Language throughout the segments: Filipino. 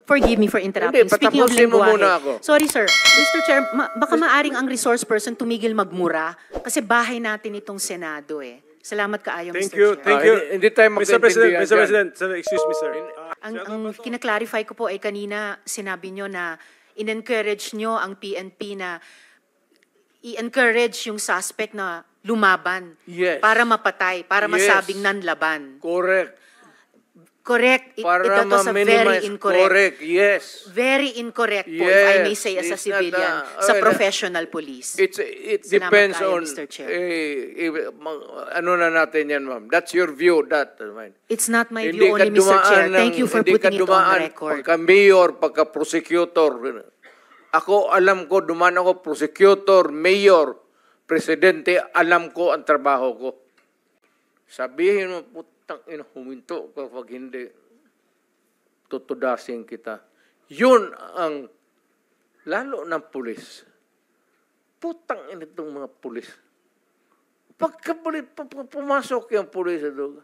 Forgive me for interrupting. Hindi, Speaking of patapusin mo muna lengguwahe. ako. Sorry, sir. Mr. Chair, baka maaring ang resource person tumigil magmura kasi bahay natin itong Senado eh. Salamat kaayo, Thank Mr. you, Chair. thank you. Hindi tayo Mr. President, magkaintindihan Mr. dyan. President, sir, excuse me, sir. Ang kinaklarify ko po ay kanina sinabi nyo na in-encourage nyo ang PNP na i-encourage yung suspect na lumaban Yes. para mapatay, para Yes. masabing nanlaban. Correct. Correct. Para Ito a very ma-minimize. incorrect. Correct, yes. Very incorrect po, if I may Yes, say, as a it's not civilian, a- sa well, professional police. It Salamat depends kayo, on, Mr. Chair. ano na natin yan, ma'am. That's your view, that. It's not my Hindi view ka only, Mr. Chair. dumaan Thank you for hindi ka putting it on dumaan record. Pagka-mayor, pagka-prosecutor. Ako, alam ko, dumaan ako, prosecutor, mayor, presidente, alam ko ang trabaho ko. Sabihin mo, putang ina, huminto kapag hindi, tutudasin kita. Yun ang, lalo ng pulis. Putang ina itong mga pulis. Pagka pumasok yung pulis sa doon,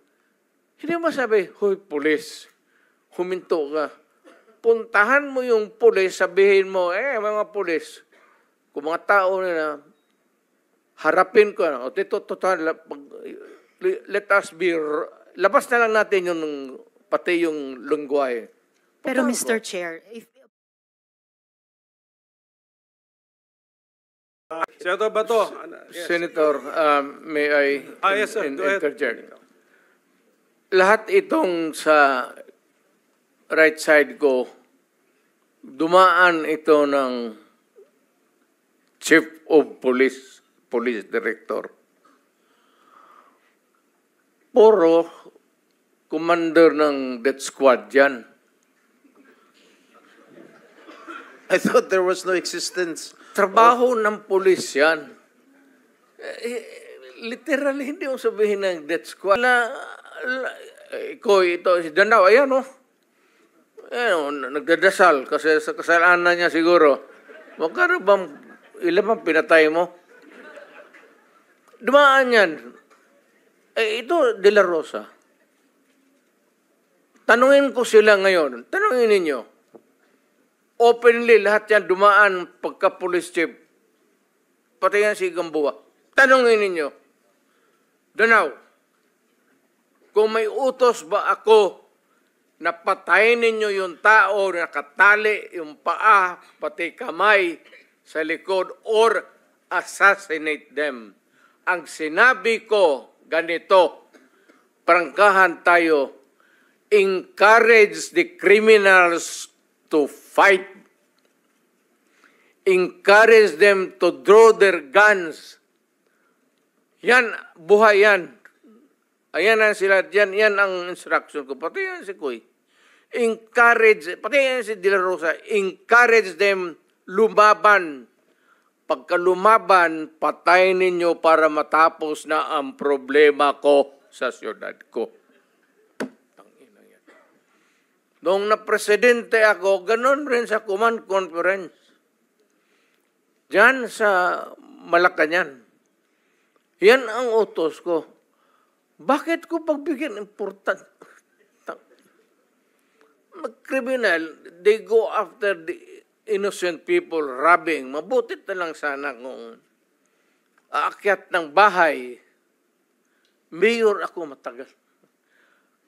hindi mo sabi, hoy pulis, huminto ka. Puntahan mo yung pulis, sabihin mo, mga pulis, kung mga tao na harapin ko, o let us be, labas na lang natin yung, pati yung lengguwahe. Pero Mr. Chair, if Senator Bato. Yes. Senator, may I Yes, sir. Go ahead. interject? Lahat itong sa right side ko, dumaan ito ng Chief of Police, Police Director. Puro commander ng death squad yan. I thought there was no existence. Trabaho ng pulis yan. Literally, hindi mo sabihin ng death squad. Ito, si Danao, ayan o. Nagdadasal kasi sa kasalanan niya siguro. Magkano bang, ilan bang pinatay mo? Dumaan yan. Ito, De La Rosa. Tanungin ko sila ngayon. Tanungin ninyo. Openly, lahat yan dumaan pagka-police chief. Pati yan si Gamboa. Tanungin ninyo. Danao, kung may utos ba ako na patayin ninyo yung tao na nakatali yung paa, pati kamay sa likod, or assassinate them. Ang sinabi ko, ganito, prangkahan tayo, encourage the criminals to fight. Encourage them to draw their guns. Yan, buhay yan. Ayan ang sila, yan ang instruction ko. Pati yan si Kuy. Encourage, pati yan si De La Rosa, encourage them lumaban. Pagka lumaban, patayin ninyo para matapos na ang problema ko sa siyudad ko. Noong na-presidente ako, ganon rin sa command conference. Diyan sa Malacanang. Yan ang utos ko. Bakit ko pagbigyan important? Mag-criminal, they go after the innocent people robbing. Mabutit na lang sana kung aakyat ng bahay. Mayor ako matagal.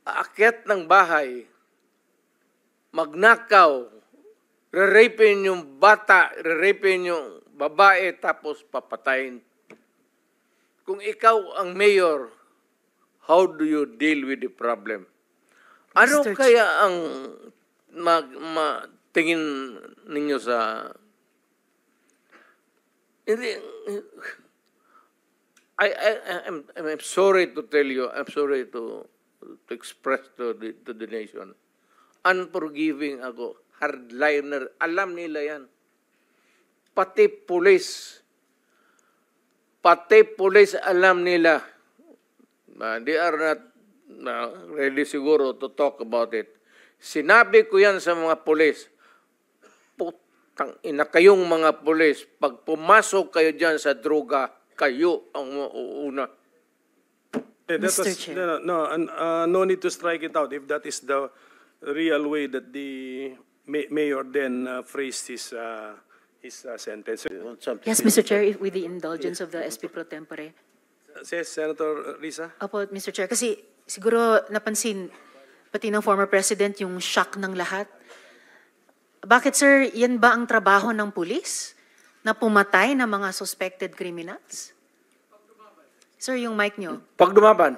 Aakyat ng bahay, magnakaw, re-rapin yung bata, re-rapin yung babae, tapos papatayin. Kung ikaw ang mayor, how do you deal with the problem? Ano kaya ang tingin ninyo sa... I'm sorry to tell you, I'm sorry to express to the nation. Unforgiving ako, hardliner, alam nila yan. Pati police alam nila. They are not ready siguro to talk about it. Sinabi ko yan sa mga police, putang ina kayong mga police, pag pumasok kayo dyan sa droga, kayo ang mauuna. Mr. Chair. No need to strike it out if that is the real way that the mayor then phrased his sentence. Yes, Mr. Chair, with the indulgence of the SP Pro Tempore. Says Senator Risa. Opo, Mr. Chair, kasi siguro napansin, pati ng former president, yung shock ng lahat. Bakit, sir, yan ba ang trabaho ng pulis? Na pumatay ng mga suspected criminals? Sir, yung mic nyo. Pag dumaban.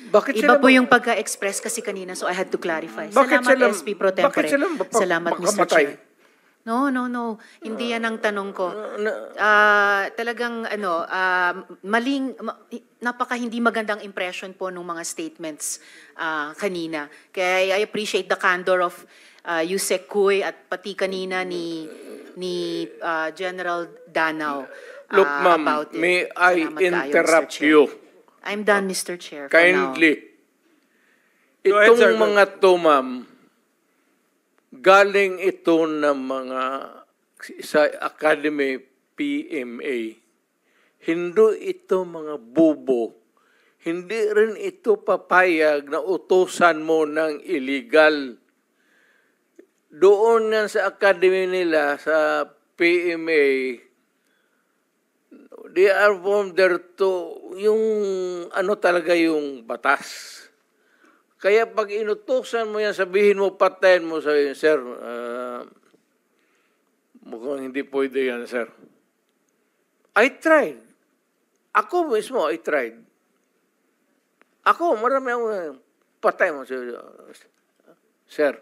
Bakit Iba sila po yung pagka-express kasi kanina, so I had to clarify. Bakit Salamat, sila- SP Pro Tempore. bakit sila Salamat, Mr. makamatay? Chair. No. Hindi yan ang tanong ko. Talagang, napaka hindi magandang impression po ng mga statements kanina. Kaya I appreciate the candor of Yusek Kuy at pati kanina ni General Danao Look, ma'am, about it. may I Salamat kayo, Mr. interrupt Chair. you? I'm done, Mr. Chair. for Kindly. Go ahead, Itong sir. mga to, ma'am, galing ito ng mga sa Academy PMA. Hindi ito mga bubo. Hindi rin ito papayag na utusan mo ng illegal. Doon yan sa Academy nila, sa PMA, they are from there to, yung ano talaga yung batas. Kaya pag inutusan mo yan, sabihin mo, patayin mo, sabihin, sir, mukhang hindi pwede yan, sir. I tried. Ako mismo, I tried. Ako, marami akong patay mo, sir.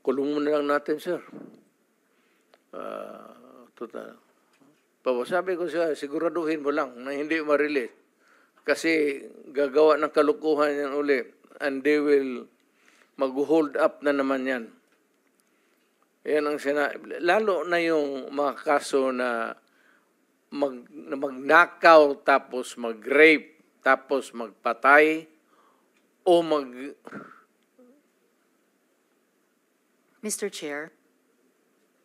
Kulong mo na lang natin, sir. Sabi ko siya, siguraduhin mo lang na hindi ma-release. Kasi gagawa ng kalukuhan yan uli. And they will mag-hold up na naman yan. Yan ang lalo na yung mga kaso na magnakaw, tapos mag-rape, tapos magpatay, o Mr. Chair.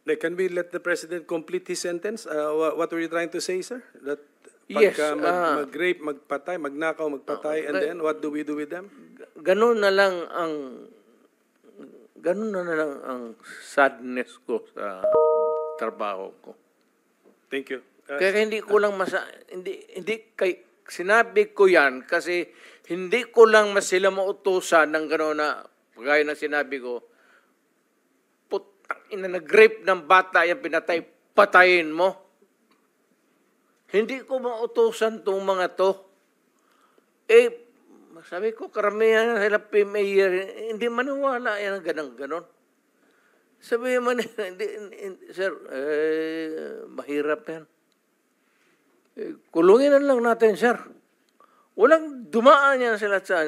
Can we let the president complete his sentence? What were you trying to say, sir? That Yes, pagka mag-rape, magpatay, magnakaw, magpatay, and then what do we do with them? ganun na lang ang sadness ko sa trabaho ko. Thank you. Kaya hindi ko lang sinabi ko yan kasi hindi ko lang sila mautusan ng gano'n na gaya na sinabi ko, nag-rape ng bata, yung pinatay, patayin mo. Hindi ko mautusan itong mga to. Sabi ko, karamihan sila PMA, hindi maniwala yan ang ganon. Sabi man, sir, mahirap yan. Kulungin na lang natin, sir. Walang dumaan yan sila sa...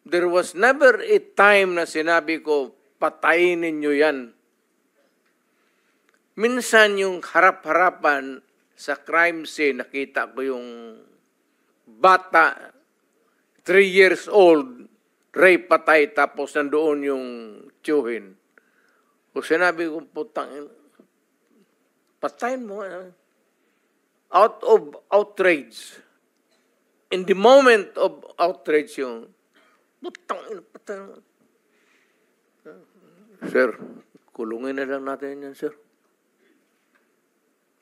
There was never a time na sinabi ko, patayin ninyo yan. Minsan yung harap-harapan sa crime scene, nakita ko yung bata, 3 years old, rape, patay, tapos nandoon yung tiyuhin. O sinabi ko, putang, patayin mo. Out of outrage. In the moment of outrage yung, putang, patayin mo. Sir, kulungin na lang natin yan, sir.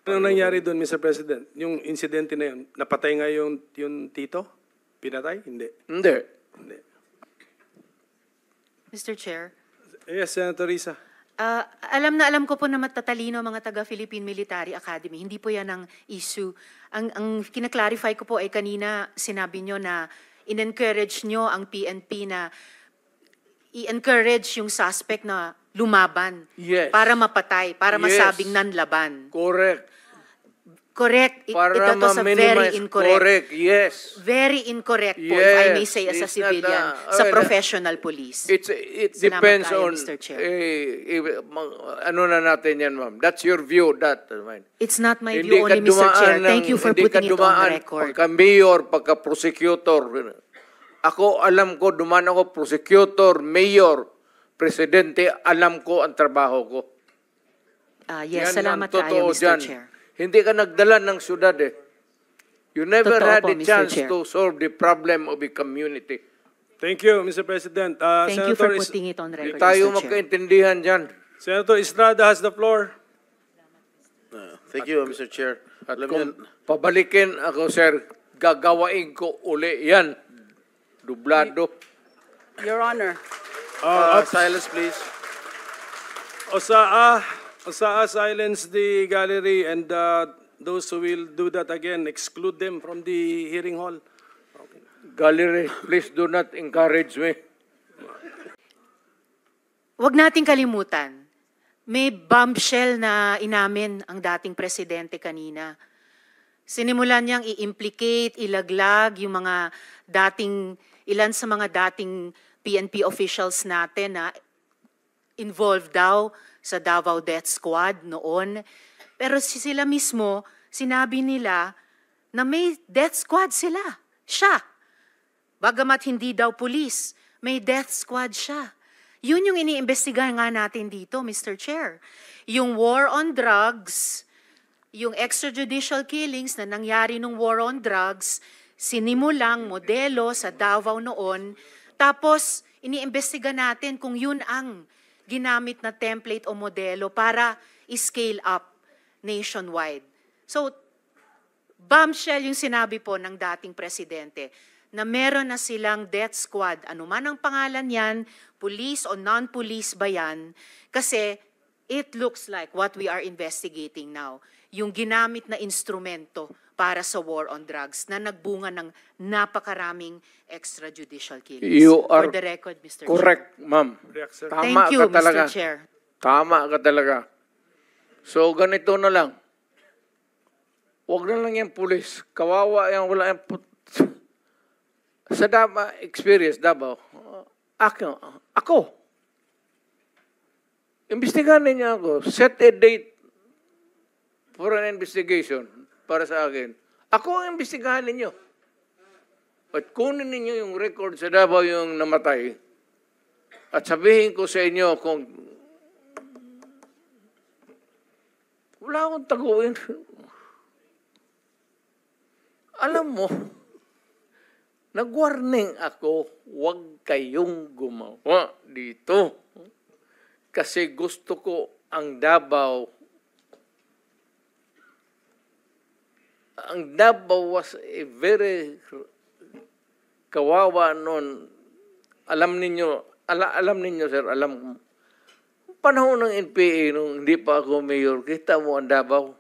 Ano nangyari doon, Mr. President? Yung insidente na yun, napatay nga yung tito? Pinatay? Hindi. Hindi. Mr. Chair. Yes, Senator Risa. Alam na alam ko po na matatalino mga taga-Philippine Military Academy. Hindi po yan ang issue. Ang kinaklarify ko po ay kanina sinabi nyo na in-encourage nyo ang PNP na i-encourage yung suspect na lumaban. Yes. Para mapatay, para Yes. masabing nanlaban. Correct. Correct. Para That was a very ma-minimize. incorrect. Correct, yes. Very incorrect po, if I may Yes. say as a It's not civilian, a- sa okay, professional police. It Salamat depends kayo, on, Mr. Chair. ano na natin yan, ma'am. That's your view, that. Mine. It's not my Hindi view ka only, Mr. Chair. dumaan Thank you for hindi ka putting it on dumaan the record. Pagka-mayor, pagka-prosecutor. Ako, alam ko, dumaan ako, prosecutor, mayor, presidente, alam ko ang trabaho ko. Yes, Yan salamat ang totoo kayo, Mr. dyan. Chair. Hindi ka nagdala ng syudad You never Totoo had po, a Mr. chance Chair. to solve the problem of a community. Thank you, Mr. President. Thank you for Senator putting it on Hindi record, tayo Mr. Chair. magkaintindihan dyan. Senator Estrada has the floor. Thank you, Mr. Chair. At Let kung me, pabalikin ako, sir, gagawain ko uli yan. Dublado. Your Honor, silence, please. Osaa, silence the gallery, and those who will do that again, exclude them from the hearing hall. Gallery, please do not encourage me. Huwag nating kalimutan, may bombshell na inamin ang dating presidente kanina. Sinimulan niyang i-implicate, ilaglag yung mga ilan sa mga dating PNP officials natin na involved daw sa Davao Death Squad noon. Pero sila mismo, sinabi nila na may death squad sila. Siya. Bagamat hindi daw pulis, may death squad siya. Yun yung iniimbestigahan nga natin dito, Mr. Chair. Yung war on drugs, yung extrajudicial killings na nangyari nung war on drugs, sinimulang modelo sa Davao noon, tapos iniimbestiga natin kung yun ang ginamit na template o modelo para i-scale up nationwide. So, bombshell yung sinabi po ng dating presidente na meron na silang death squad, anuman ang pangalan yan, police o non-police ba yan, kasi it looks like what we are investigating now, yung ginamit na instrumento para sa war on drugs na nagbunga ng napakaraming extrajudicial killings. You are For the record, Mr. correct, ma'am. React, sir. Tama Thank you, ka talaga. Mr. Chair. Tama ka talaga. So, ganito na lang. Huwag na lang yung pulis. Kawawa yan, wala yung sa experience, Davao, ako. Imbestigahan niya ako. Set a date for an investigation para sa akin. Ako ang imbestigahan ninyo. At kunin ninyo yung record sa Davao yung namatay. At sabihin ko sa inyo kung wala akong taguin. Alam mo, nag-warning ako, huwag kayong gumawa dito. Kasi gusto ko ang Davao. Ang Davao was a very kawawa noon. Alam ninyo, sir, alam. Panahon ng NPA, nung hindi pa ako mayor, kita mo ang Davao.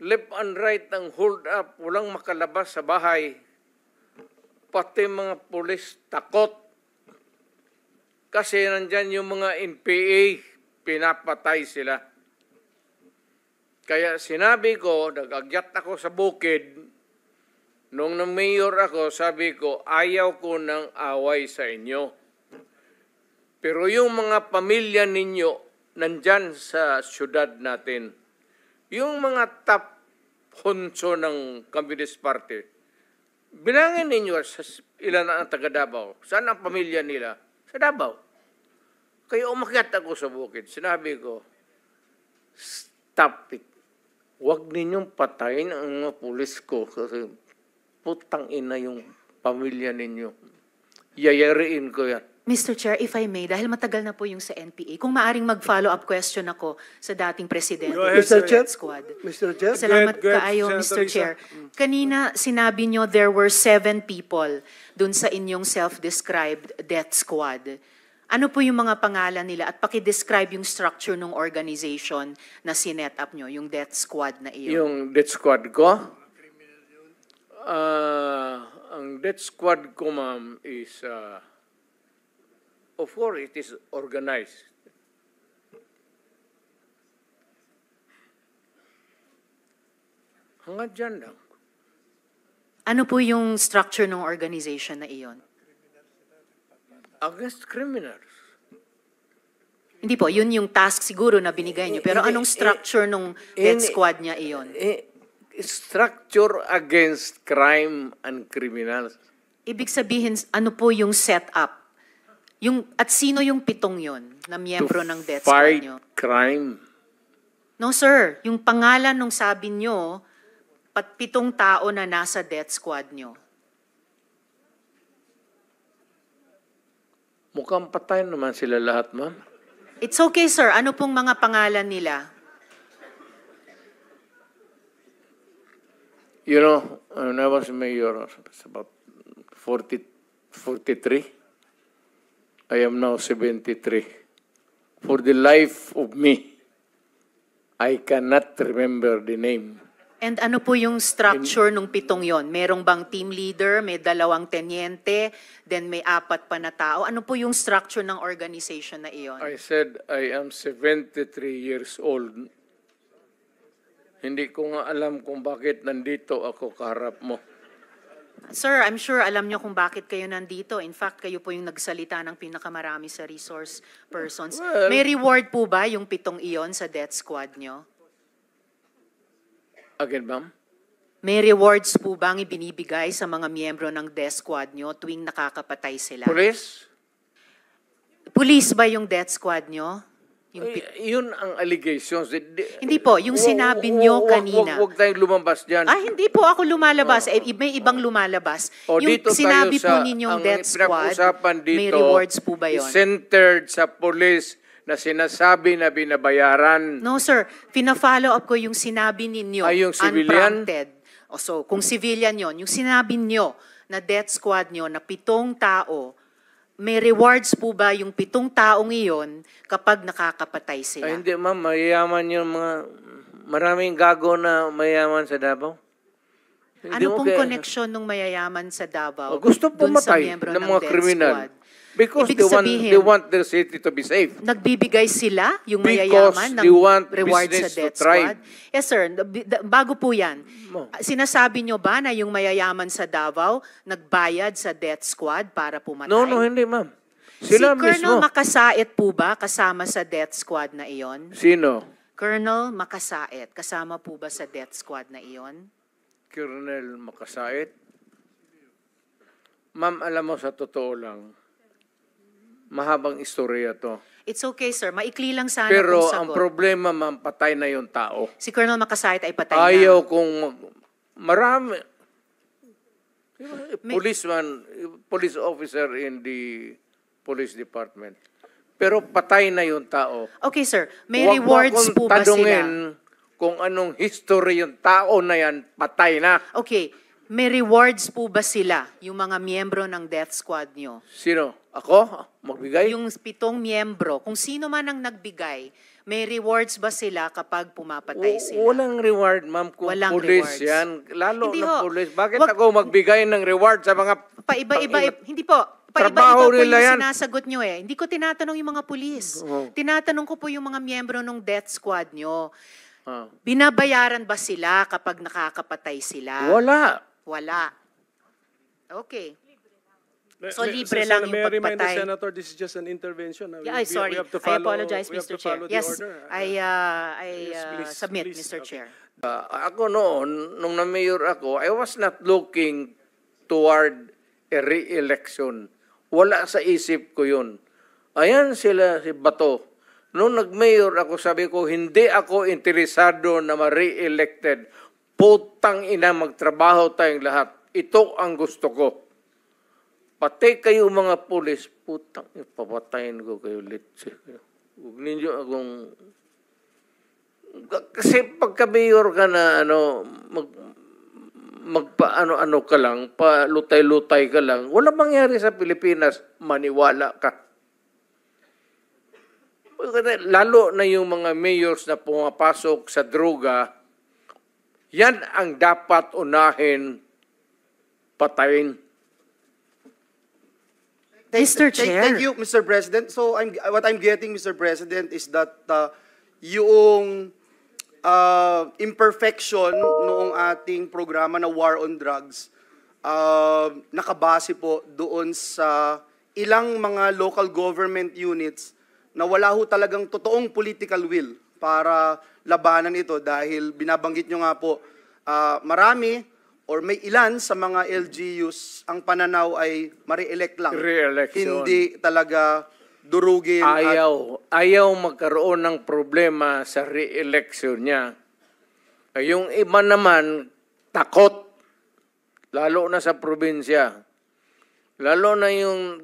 Left and right ang hold up, walang makalabas sa bahay. Pati mga pulis takot. Kasi nandyan yung mga NPA, pinapatay sila. Kaya sinabi ko, nag-agyat ako sa bukid, nung na-mayor ako, sabi ko, ayaw ko ng away sa inyo. Pero yung mga pamilya ninyo, nandyan sa syudad natin, yung mga top honso ng Communist Party, bilangin ninyo ilan ang taga Davao. Saan ang pamilya nila? Sa Davao. Kaya umakyat ako sa bukid. Sinabi ko, stop it. Huwag ninyong patayin ang mga pulis ko kasi putang ina yung pamilya ninyo. Yayariin ko yan. Mr. Chair, if I may, dahil matagal na po yung sa NPA, kung maaring mag-follow-up question ako sa dating presidente Go ahead, ng Mr. Death Chair. Squad. Mr. Chair. Salamat Go ahead, kaayo, Senator Mr. Risa. Chair. Kanina, sinabi nyo there were 7 people dun sa inyong self-described death squad. Ano po yung mga pangalan nila at paki-describe yung structure ng organization na sinet up nyo, yung death squad na iyon? Yung death squad ko? Ang death squad ko, ma'am, is, of course, it is organized. Hanggang dyan lang. Ano po yung structure ng organization na iyon? Against criminals. Hindi po, yun yung task siguro na binigay nyo. Pero anong structure ng death squad niya iyon? Structure against crime and criminals. Ibig sabihin, ano po yung setup? At sino yung 7 yon na miyembro ng death squad Fight nyo? crime. No sir, yung pangalan nung sabi nyo, 7 tao na nasa death squad nyo. Mukhang patay naman sila lahat, ma'am. It's okay, sir. Ano pong mga pangalan nila? You know, when I was mayor, it's about 43. I am now 73. For the life of me, I cannot remember the name. And ano po yung structure nung 7 yon? Merong bang team leader, may 2 tenyente, then may 4 pa na tao? Ano po yung structure ng organization na iyon? I said I am 73 years old. Hindi ko nga alam kung bakit nandito ako kaharap mo. Sir, I'm sure alam nyo kung bakit kayo nandito. In fact, kayo po yung nagsalita ng pinakamarami sa resource persons. Well, May reward po ba yung 7 iyon sa death squad nyo? Again, ma'am? May rewards po bang ibinibigay sa mga miyembro ng death squad nyo tuwing nakakapatay sila? Police? Police ba yung death squad nyo? Yung Yun ang allegations. Hindi po, yung sinabi nyo kanina. Huwag tayong lumabas dyan. Hindi po ako lumalabas. May ibang lumalabas. O, Yung dito sinabi tayo po ninyong ang death squad, pinag-usapan dito, may rewards po ba yun? Centered sa police na sinasabi na binabayaran. No, sir. Pina-follow up ko yung sinabi ninyo. Ay, yung civilian? Unprompted. So, kung civilian yon, yung sinabi nyo na death squad nyo na 7 tao, may rewards po ba yung 7 taong iyon kapag nakakapatay sila? Ay, hindi, ma'am. Mayayaman yung mga... Maraming gago na mayayaman sa Davao. Hindi Ano mo pong kaya- koneksyon ng mayayaman sa Davao? Gusto dun sa pumatay miyembro ng mga death kriminal. squad? Because Ibig sabihin, they want their city to be safe. Nagbibigay sila, yung Because mayayaman, they ng want rewards sa business to death thrive. squad? Yes, sir. Bago po yan, Mo. sinasabi nyo ba na yung mayayaman sa Davao nagbayad sa death squad para pumatay? No, hindi, ma'am. Si Sila Colonel mismo. Makasait po ba kasama sa death squad na iyon? Sino? Colonel Makasait, kasama po ba sa death squad na iyon? Colonel Makasait? Ma'am, alam mo, sa totoo lang, mahabang istorya to. It's okay, sir. Maikli lang sana Pero kung ang sagot. problema, ma'am, patay na yung tao. Si Colonel Makasait ay patay na. Ayaw kung marami. Police officer in the police department. Pero patay na yung tao. Okay, sir. May Huwag mo rewards akong po ba sila? tanungin kung anong history yung tao na yan, patay na. Okay. May rewards po ba sila, yung mga miyembro ng death squad nyo? Sino? Ako? Magbigay? Yung 7 miyembro, kung sino man ang nagbigay, may rewards ba sila kapag pumapatay sila? Walang reward, ma'am, kung Walang police rewards. yan. Lalo Hindi na ho. police. Bakit Wag- ako magbigay ng reward sa mga... Paiba-iba, hindi po. Trabaho Paiba-iba po nila yung yan. sinasagot nyo eh. Hindi ko tinatanong yung mga pulis. Oo. Tinatanong ko po yung mga miyembro ng death squad nyo. Ah. Binabayaran ba sila kapag nakakapatay sila? Wala. Wala. Okay. So, May- libre Sen- lang may yung I remind the pagpatay. Senator, this is just an intervention. Yeah, sorry. We have to I follow, apologize, we have Mr. to Chair. follow the Yes, order. I Yes, please, submit, please. Mr. Okay. Chair. Ako noon, nung na-mayor ako, I was not looking toward a re-election. Wala sa isip ko yun. Ayan sila, si Bato. Nung nag-mayor ako, sabi ko, hindi ako interesado na ma-re-elected. Putang ina, magtrabaho tayong lahat. Ito ang gusto ko. Pati kayo mga pulis, putang, papatayin ko kayo litsi. Huwag ninyo akong... Kasi pagka-mayor ka na, magpa-ano-ano ka lang, pa-lutay-lutay ka lang, wala mangyari sa Pilipinas, maniwala ka. Lalo na yung mga mayors na pumapasok sa droga, yan ang dapat unahin patayin. Mr. Chair. Thank you, Mr. President. So what I'm getting, Mr. President, is that yung imperfection noong ating programa na War on Drugs, nakabase po doon sa ilang mga local government units na wala ho talagang totoong political will para labanan ito dahil binabanggit nyo nga po, marami or may ilan sa mga LGUs ang pananaw ay ma-re-elect lang. Re-election. Hindi talaga durugin. Ayaw magkaroon ng problema sa re-election niya. Yung iba naman, takot. Lalo na sa probinsya. Lalo na yung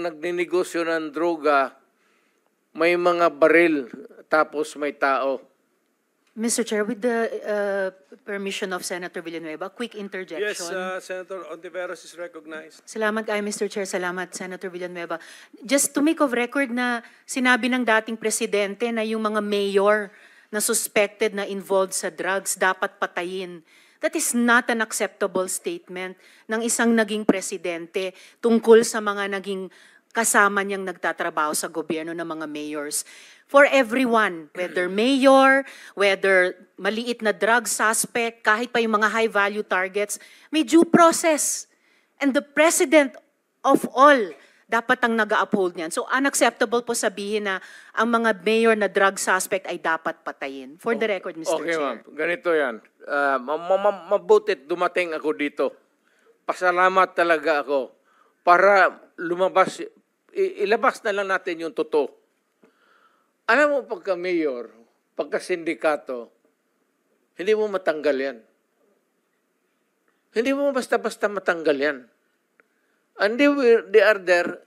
nagninegosyo ng droga, may mga baril, tapos may tao. Mr. Chair, with the permission of Senator Villanueva, quick interjection. Yes, Senator Ontiveros is recognized. Salamat kayo, Mr. Chair. Salamat, Senator Villanueva. Just to make of record na sinabi ng dating presidente na yung mga mayor na suspected na involved sa drugs dapat patayin. That is not an acceptable statement ng isang naging presidente tungkol sa mga naging kasama niyang nagtatrabaho sa gobyerno ng mga mayors. For everyone, whether mayor, whether maliit na drug suspect, kahit pa yung mga high-value targets, may due process. And the president of all, dapat ang nag-uphold niyan. So unacceptable po sabihin na ang mga mayor na drug suspect ay dapat patayin. For the record, Mr. Okay, Chair. ma'am. Ganito yan. Mabutit dumating ako dito. Pasalamat talaga ako para lumabas, ilabas na lang natin yung totoo. Alam mo, pagka mayor, pagka sindikato, hindi mo matanggal yan. Hindi mo basta-basta matanggal yan. And they are there,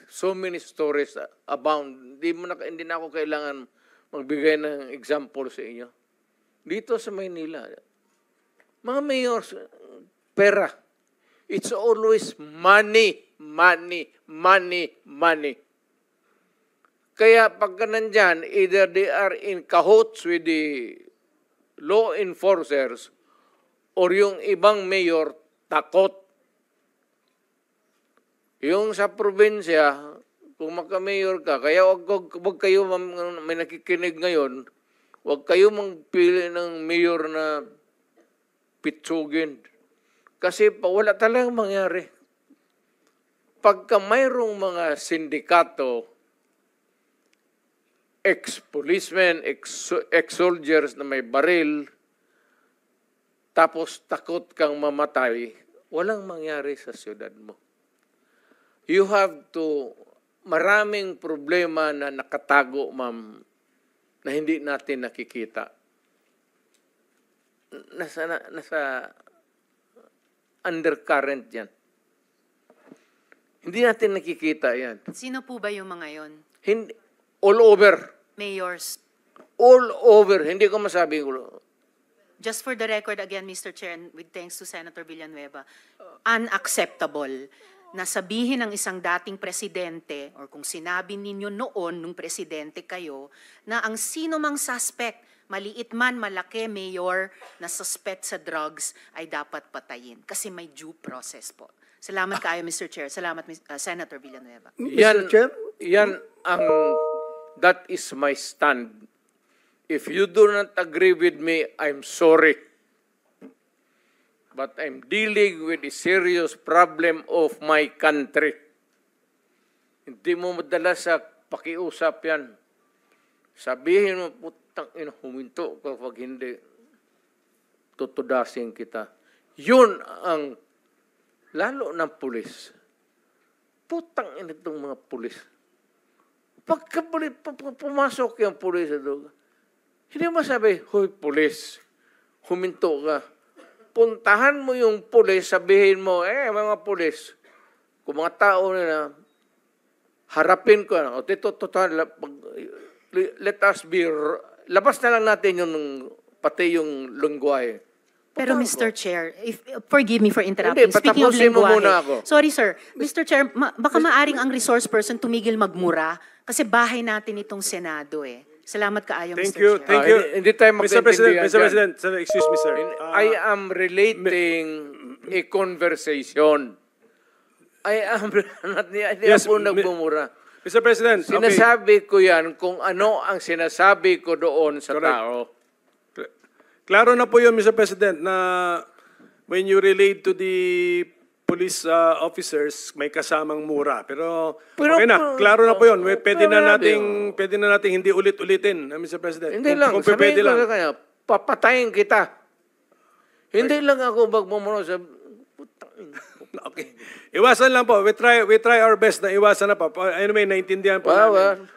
so many stories abound. Hindi na ako kailangan magbigay ng example sa inyo. Dito sa Maynila, mga mayors, pera. It's always money, money, money, money. Kaya pagka nandyan, either they are in cahoots with the law enforcers or yung ibang mayor takot. Yung sa probinsya, kung magka-mayor ka, kaya wag kayo, may nakikinig ngayon, wag kayo magpili ng mayor na pitsugin. Kasi wala talagang mangyari. Pagka mayroong mga sindikato, ex-policemen, ex-soldiers na may baril, tapos takot kang mamatay, walang mangyari sa siyudad mo. You have to, maraming problema na nakatago, ma'am, na hindi natin nakikita. Nasa undercurrent yan. Hindi natin nakikita yan. Sino po ba yung mga yon? Hindi, all over. Mayors. All over. Hindi ko masabi. Just for the record again, Mr. Chair, and with thanks to Senator Villanueva, unacceptable na sabihin ng isang dating presidente or kung sinabi ninyo noon nung presidente kayo na ang sino mang suspect, maliit man, malaki, mayor na suspect sa drugs ay dapat patayin kasi may due process po. Salamat kayo, Mr. Chair. Salamat, Senator Villanueva. Yan, Mr. Chair? yan ang, that is my stand. If you do not agree with me, I'm sorry. But I'm dealing with a serious problem of my country. Hindi mo madala sa pakiusap yan. Sabihin mo, putang ina, huminto kapag hindi, tutudasin kita. Yun ang, lalo ng pulis. Putang ina itong mga pulis. Pagka pumasok yung pulis sa droga, hindi mo sabi, hoy pulis, huminto ka. Puntahan mo yung pulis, sabihin mo, mga pulis, kung mga tao na harapin ko, o let us be, labas na lang natin yung, pati yung lungwahe. Pero Mr. Chair, forgive me for Hindi, interrupting. Speaking of patapusin mo lengguwahe, muna ako. sorry sir, Mr. Chair, baka maaring ang resource person tumigil magmura kasi bahay natin itong Senado eh. Salamat kaayo, Thank Mr. you, Chair. thank you. Hindi tayo Mr. President, magkaintindihan Mr. dyan. President, sir, excuse me, sir. I am relating a conversation. I am, hindi Yes, ako nagbumura. Mr. President, okay. Sinasabi ko yan kung ano ang sinasabi ko doon sa Correct. tao. Klaro na po yun, Mr. President, na when you relate to the police officers, may kasamang mura. Pero okay na, klaro na po yun. Pwede na nating hindi ulit-ulitin, Mr. President. Hindi lang, Kung sabihin pwede ko lang. sa kanya, papatayin kita. Hindi lang ako magmumuro sa... Okay. Iwasan lang po. We try our best na iwasan na po. Anyway, naintindihan po namin.